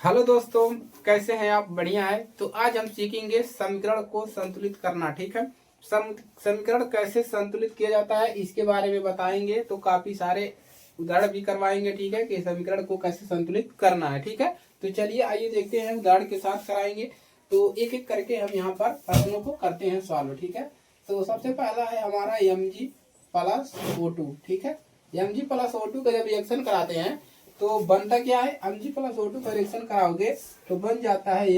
Hello दोस्तों, कैसे हैं आप? बढ़िया है। तो आज हम सीखेंगे समीकरण को संतुलित करना। ठीक है, समीकरण कैसे संतुलित किया जाता है इसके बारे में बताएंगे। तो काफी सारे उदाहरण भी करवाएंगे। ठीक है, कि समीकरण को कैसे संतुलित करना है। ठीक है, तो चलिए आइए देखते हैं, उदाहरण के साथ कराएंगे। तो एक एक करके हम यहाँ पर प्रश्नों को करते हैं सॉल्व। ठीक है, तो सबसे पहला है हमारा Mg+O2। ठीक है, Mg+O2 का जब रिएक्शन कराते हैं तो बनता क्या है? Mg+O2 का रिएक्शन कराओगे तो बन जाता है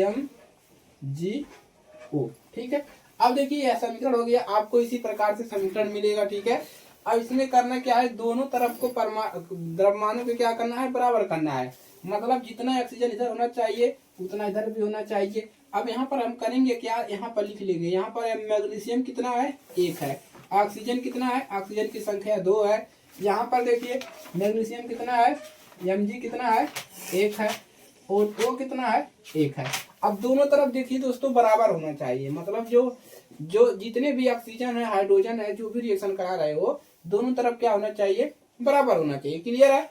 MgO। ठीक है, अब देखिए यह समीकरण हो गया। आपको इसी प्रकार से समीकरण मिलेगा। ठीक है, अब इसमें करना क्या है, दोनों तरफ को द्रव्यमानों को क्या करना है, बराबर करना है। मतलब जितना ऑक्सीजन इधर होना चाहिए उतना इधर भी होना चाहिए। अब यहाँ पर हम करेंगे क्या, यहाँ पर लिख लेंगे। यहाँ पर मैग्नीशियम कितना है, 1 है। ऑक्सीजन कितना है, ऑक्सीजन की संख्या 2 है। यहाँ पर देखिए मैग्नीशियम कितना है, Mg कितना है, 1 है। और O कितना है, 1 है। अब दोनों तरफ देखिए दोस्तों बराबर होना चाहिए। मतलब जो जो जितने भी ऑक्सीजन है, हाइड्रोजन है, जो भी रिएक्शन करा रहे हो, दोनों तरफ क्या होना चाहिए, बराबर होना चाहिए। क्लियर है?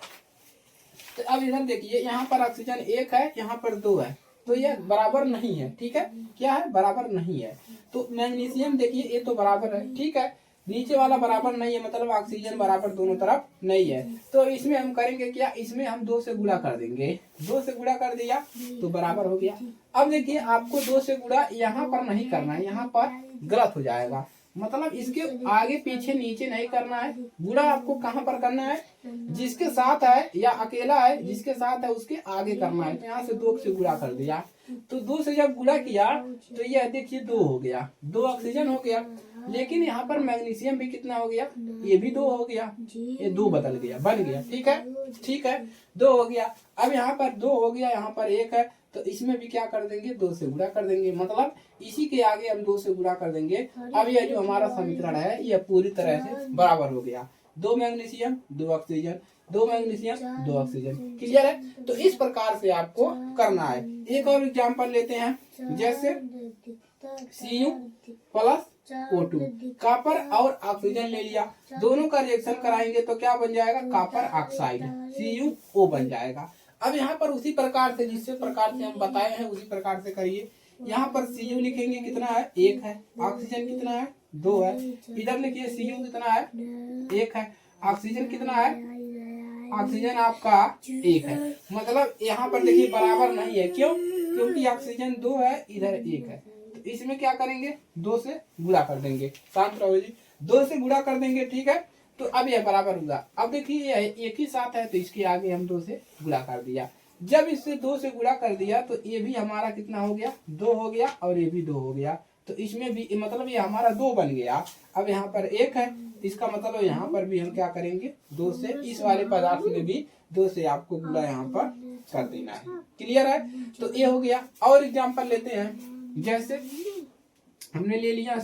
तो अब इधर देखिए, यहाँ पर ऑक्सीजन 1 है, यहाँ पर 2 है, तो ये बराबर नहीं है। ठीक है, क्या है, बराबर नहीं है। तो मैग्नीशियम देखिए ये तो बराबर है। ठीक है, नीचे वाला बराबर नहीं है, मतलब ऑक्सीजन बराबर दोनों तरफ नहीं है। तो इसमें हम करेंगे क्या, इसमें हम 2 से गुणा कर देंगे। 2 से गुणा कर दिया तो बराबर हो गया। अब देखिए आपको 2 से गुणा यहाँ पर नहीं करना है, यहाँ पर गलत हो जाएगा। मतलब इसके आगे पीछे नीचे नहीं करना है। गुणा आपको कहाँ पर करना है, जिसके साथ है या अकेला है जिसके साथ है उसके आगे करना है। तो यहाँ से 2 से गुणा कर दिया, तो 2 से जब गुणा किया तो ये देखिए 2 हो गया, 2 ऑक्सीजन हो गया। लेकिन यहाँ पर मैग्नीशियम भी कितना हो गया, ये भी 2 हो गया, ये 2 बदल गया, बन गया। ठीक है, ठीक है, 2 हो गया। अब यहाँ पर 2 हो गया, यहाँ पर 1 है, तो इसमें भी क्या कर देंगे, 2 से गुणा कर देंगे। मतलब इसी के आगे हम 2 से गुणा कर देंगे। अब यह जो हमारा समीकरण है यह पूरी तरह से बराबर हो गया। 2 magnesium 2 oxygen, 2 magnesium 2 oxygen. Clear है? तो इस प्रकार से आपको करना है। एक और एग्जांपल लेते हैं, जैसे Cu+O2, कॉपर और ऑक्सीजन ले लिया, दोनों का रिएक्शन कराएंगे तो क्या बन जाएगा, कॉपर ऑक्साइड, CuO बन जाएगा। अब यहाँ पर उसी प्रकार से, जिस प्रकार से हम बताए हैं उसी प्रकार से करिए। यहाँ पर Cu लिखेंगे, कितना है, 1 है। ऑक्सीजन कितना है, 2 है। इधर लिखिए Cu कितना है, 1 है। ऑक्सीजन कितना है, ऑक्सीजन आपका 1 है। मतलब यहाँ पर देखिए बराबर नहीं है। क्यों? क्योंकि ऑक्सीजन 2 है, इधर 1 है। तो इसमें क्या करेंगे, 2 से गुणा कर देंगे। शांत रहो जी, 2 से गुणा कर देंगे। ठीक है, तो अब यह बराबर होगा। अब देखिए यह एक ही साथ है तो इसके आगे हम 2 से गुणा कर दिया। जब इससे 2 से गुणा कर दिया तो ये भी हमारा कितना हो गया, 2 हो गया, और ये भी 2 हो गया। तो इसमें भी मतलब ये हमारा 2 बन गया। अब यहाँ पर 1 है, इसका मतलब यहाँ पर भी हम क्या करेंगे, 2 से, इस वाले पदार्थ में भी 2 से आपको गुणा यहाँ पर कर देना है। क्लियर है? तो ये हो गया। और एग्जाम्पल लेते हैं, जैसे हमने ले लिया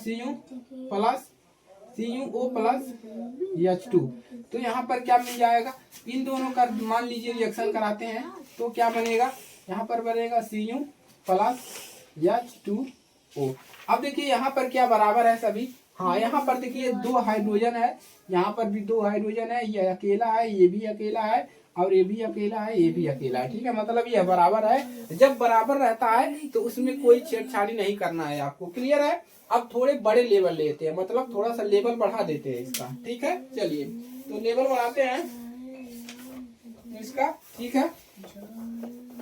CuO+H2, तो यहाँ पर क्या मिल जाएगा, इन दोनों का मान लीजिए रिएक्शन कराते हैं तो क्या बनेगा, यहाँ पर बनेगा Cu+H2O। अब देखिए यहाँ पर क्या बराबर है सभी, हाँ यहाँ पर देखिए 2 हाइड्रोजन है, यहाँ पर भी 2 हाइड्रोजन है, ये अकेला है, ये भी अकेला है, और ये भी अकेला है, ये भी अकेला है। ठीक है, मतलब ये बराबर है। जब बराबर रहता है तो उसमें कोई छेड़छाड़ी नहीं करना है आपको। क्लियर है? अब थोड़े बड़े लेवल लेते हैं, मतलब थोड़ा सा लेवल बढ़ा देते हैं इसका। ठीक है, चलिए तो लेवल बढ़ाते हैं इसका। ठीक है,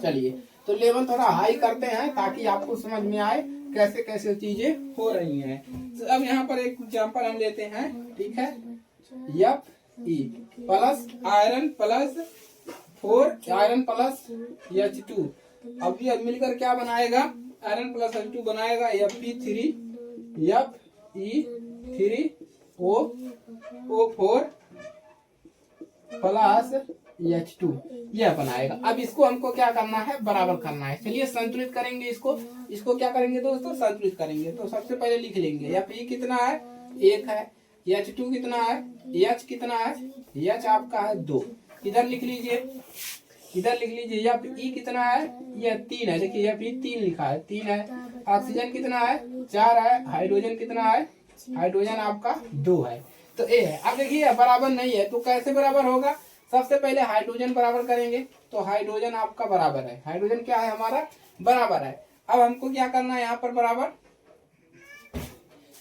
चलिए तो लेवल थोड़ा हाई करते हैं ताकि आपको समझ में आए कैसे कैसे चीजें हो रही हैं। तो अब यहाँ पर एक एग्जांपल हम लेते हैं। ठीक है, Fe प्लस आयरन+H2, अब ये मिलकर क्या बनाएगा, आयरन+H2 बनाएगा Fe3O4+H2, यह बनाएगा। अब इसको हमको क्या करना है, बराबर करना है। चलिए संतुलित करेंगे इसको क्या करेंगे दोस्तों, संतुलित करेंगे। तो सबसे पहले लिख लेंगे Fe कितना है, 1 है। H2 कितना है, H कितना है, H आपका है 2। इधर लिख लीजिए, Fe कितना है, यह 3 है। देखिए Fe 3 लिखा है, 3 है। ऑक्सीजन कितना है, 4 है। हाइड्रोजन कितना है, हाइड्रोजन आपका 2 है। तो ये है। अब देखिए बराबर नहीं है तो कैसे बराबर होगा, सबसे पहले हाइड्रोजन बराबर करेंगे, तो हाइड्रोजन आपका बराबर है, हाइड्रोजन क्या है हमारा बराबर है। अब हमको क्या करना है यहाँ पर बराबर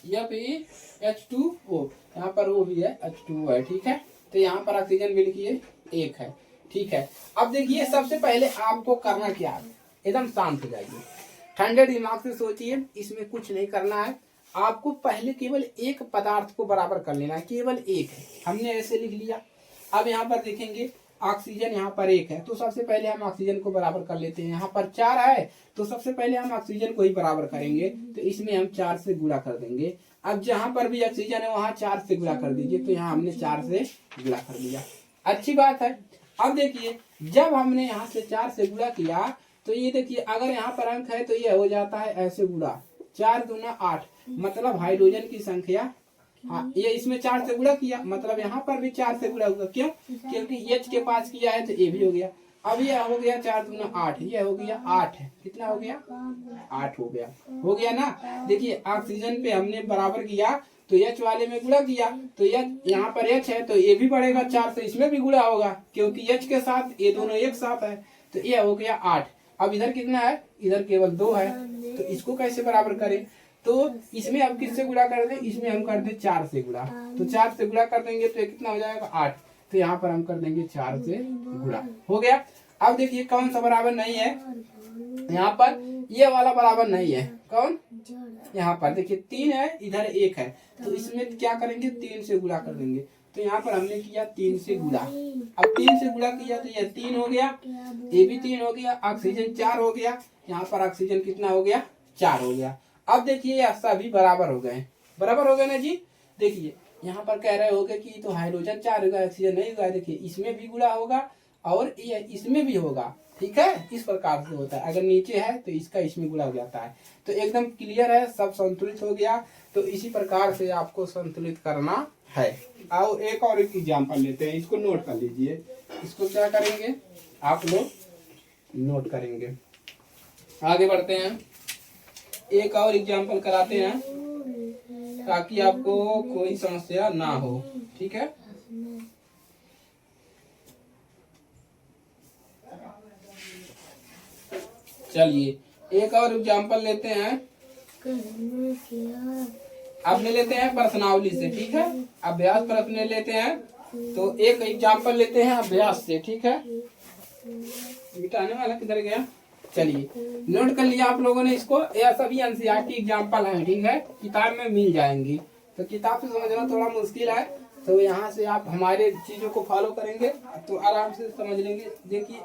Fe2O, यहाँ पर वो भी है H2O है, ठीक है। तो यहाँ पर ऑक्सीजन भी लिखिए 1 है, ठीक है। अब देखिए सबसे पहले आपको करना क्या है, एकदम शांत हो जाइए, ठंडे दिमाग से सोचिए, इसमें कुछ नहीं करना है। आपको पहले केवल एक पदार्थ को बराबर कर लेना है, केवल एक है, हमने ऐसे लिख लिया। अब यहाँ पर देखेंगे ऑक्सीजन यहाँ पर 1 है, तो सबसे पहले हम ऑक्सीजन को बराबर कर लेते हैं। यहाँ पर 4 है, तो सबसे पहले हम ऑक्सीजन को ही बराबर करेंगे, तो इसमें हम 4 से गुणा कर देंगे। अब जहाँ पर भी ऑक्सीजन है वहाँ 4 से गुणा कर दीजिए, तो यहाँ हमने 4 से गुणा कर दिया, अच्छी बात है। अब देखिए जब हमने यहाँ से 4 से गुणा किया, तो ये देखिए अगर यहाँ पर अंक है तो ये हो जाता है ऐसे गुणा, 4 दूना 8, मतलब हाइड्रोजन की संख्या, हाँ ये इसमें 4 से गुणा किया, मतलब यहाँ पर भी 4 से गुणा हुआ, क्यों, क्योंकि H के पास किया है तो ये भी हो गया। अब ये हो गया 4 दूना 8, ये हो गया 8 है, कितना हो गया 8 हो गया ना। देखिए ऑक्सीजन पे हमने बराबर किया तो H वाले में गुणा किया, तो यहाँ पर H है तो ये भी बढ़ेगा 4 से, इसमें भी गुणा होगा क्योंकि H के साथ ये दोनों एक साथ है, तो ये हो गया 8। अब इधर कितना है, इधर केवल 2 है, तो इसको कैसे बराबर करें, तो इसमें अब किससे गुणा कर दें, इसमें हम कर दें 4 से गुणा, तो 4 से गुणा कर देंगे तो ये कितना हो जाएगा 8, तो यहाँ पर हम कर देंगे 4 से गुणा, हो गया। अब देखिए कौन सा बराबर नहीं है, यहाँ पर ये वाला बराबर नहीं है, कौन, यहाँ पर देखिए 3 है, इधर 1 है, तो इसमें क्या करेंगे 3 से गुणा कर देंगे, तो यहाँ पर हमने किया 3 से गुणा। अब 3 से गुणा किया तो ये 3 हो गया, ये भी 3 हो गया, ऑक्सीजन 4 हो गया, यहाँ पर ऑक्सीजन कितना हो गया 4 हो गया। अब देखिए ये सभी बराबर हो गए, बराबर हो गए ना जी। देखिए यहाँ पर कह रहे होगे कि तो हाइड्रोजन 4 होगा, ऑक्सीजन नहीं होगा, देखिए इसमें भी गुणा होगा और ये इसमें भी होगा, ठीक है, इस प्रकार से होता है। अगर नीचे है तो इसका इसमें गुणा हो जाता है, तो एकदम क्लियर है, सब संतुलित हो गया। तो इसी प्रकार से आपको संतुलित करना है। आओ एक और एक एग्जाम्पल लेते हैं, इसको नोट कर लीजिए, इसको क्या करेंगे आप लोग नोट करेंगे। आगे बढ़ते हैं, एक और एग्जाम्पल कराते हैं ताकि आपको कोई समस्या ना हो, ठीक है। चलिए एक और एग्जाम्पल लेते हैं, अब ले लेते हैं प्रश्नावली से, ठीक है, अभ्यास प्रश्न लेते हैं। तो एक एग्जाम्पल लेते हैं अभ्यास से, ठीक है। मिटाने वाला किधर गया, चलिए नोट कर लिया आप लोगों ने इसको, यह सभी एनसीईआरटी एग्जाम्पल हैं, ठीक है, किताब में मिल जाएंगी। तो किताब से समझना थोड़ा मुश्किल है, तो यहाँ से आप हमारे चीजों को फॉलो करेंगे तो आराम से समझ लेंगे। देखिए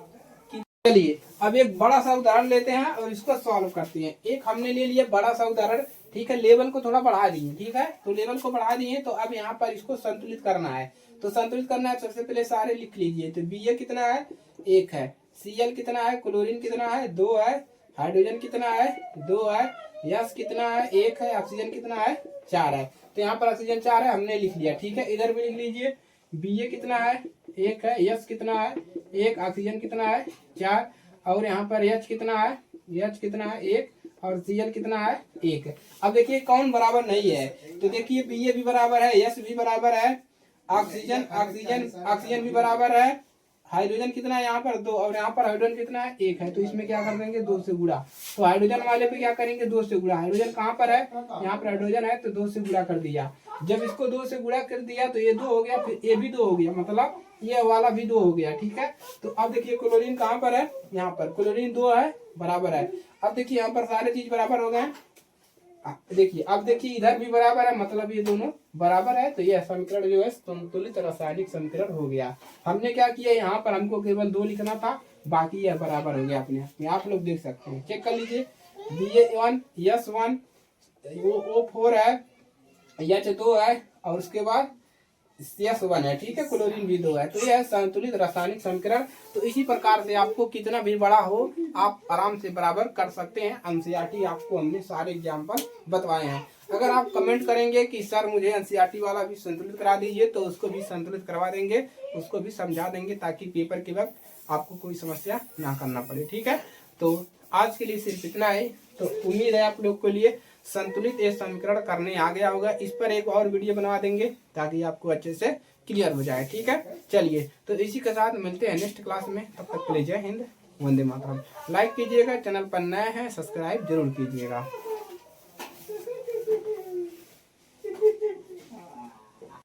चलिए अब एक बड़ा सा उदाहरण लेते हैं और इसको सॉल्व करते हैं। एक हमने ले लिया बड़ा सा उदाहरण, ठीक है, लेवल को थोड़ा बढ़ा दिए, ठीक है, तो लेवल को बढ़ा दिए, तो अब यहाँ पर इसको संतुलित करना है। तो संतुलित करना है, सबसे पहले सारे लिख लीजिए। तो Ba कितना है 1 है, Cl कितना है, क्लोरीन कितना है 2 है, हाइड्रोजन कितना है 2 है, H कितना है 1 है, ऑक्सीजन कितना है 4 है। तो यहाँ पर ऑक्सीजन 4 है, हमने लिख लिया, ठीक है। इधर भी लिख लीजिए, Ba कितना है 1 है, H कितना है 1, ऑक्सीजन कितना है 4, और यहाँ पर H कितना है 1 और Cl कितना है 1। अब देखिए कौन बराबर नहीं है, तो देखिए Ba भी बराबर है, H भी बराबर है, ऑक्सीजन भी बराबर है, हाइड्रोजन कितना है यहाँ पर 2 और यहाँ पर हाइड्रोजन कितना है 1 है, तो इसमें क्या कर देंगे 2 से गुणा। तो हाइड्रोजन वाले पे क्या करेंगे 2 से गुणा, हाइड्रोजन कहाँ पर है, यहाँ पर हाइड्रोजन है, तो 2 से गुणा कर दिया। जब इसको 2 से गुणा कर दिया तो ये 2 हो गया, फिर ये भी 2 हो गया, मतलब ये वाला भी 2 हो गया, ठीक है। तो अब देखिए क्लोरीन कहाँ पर है, यहाँ पर क्लोरीन 2 है, बराबर है। अब देखिए यहाँ पर सारे चीज बराबर हो गए। देखिए अब देखिए इधर भी बराबर है, मतलब ये दोनों बराबर है, तो यह समीकरण जो है संतुलित रासायनिक समीकरण हो गया। हमने क्या किया, यहाँ पर हमको केवल 2 लिखना था, बाकी यह बराबर हो गया अपने आप में, आप लोग देख सकते हैं, चेक कर लीजिए। Ba1 H1 O4 है, H2 है, और उसके बाद H1 है, ठीक है, क्लोरीन भी 2 है, तो यह संतुलित रासायनिक समीकरण। तो इसी प्रकार से आपको कितना भी बड़ा हो आप आराम से बराबर कर सकते हैं। एनसीईआरटी आपको हमने सारे एग्जाम्पल बतवाए हैं। अगर आप कमेंट करेंगे कि सर मुझे एनसीईआरटी वाला भी संतुलित करा दीजिए, तो उसको भी संतुलित करवा देंगे, उसको भी समझा देंगे, ताकि पेपर के वक्त आपको कोई समस्या ना करना पड़े, ठीक है। तो आज के लिए सिर्फ इतना ही। तो उम्मीद है आप लोग के लिए संतुलित ये समीकरण करने आ गया होगा। इस पर एक और वीडियो बनवा देंगे ताकि आपको अच्छे से क्लियर हो जाए। ठीक है, चलिए तो इसी के साथ मिलते हैं नेक्स्ट क्लास में, तब तक के लिए जय हिंद, वंदे मातरम। लाइक कीजिएगा, चैनल पर नए हैं सब्सक्राइब जरूर कीजिएगा।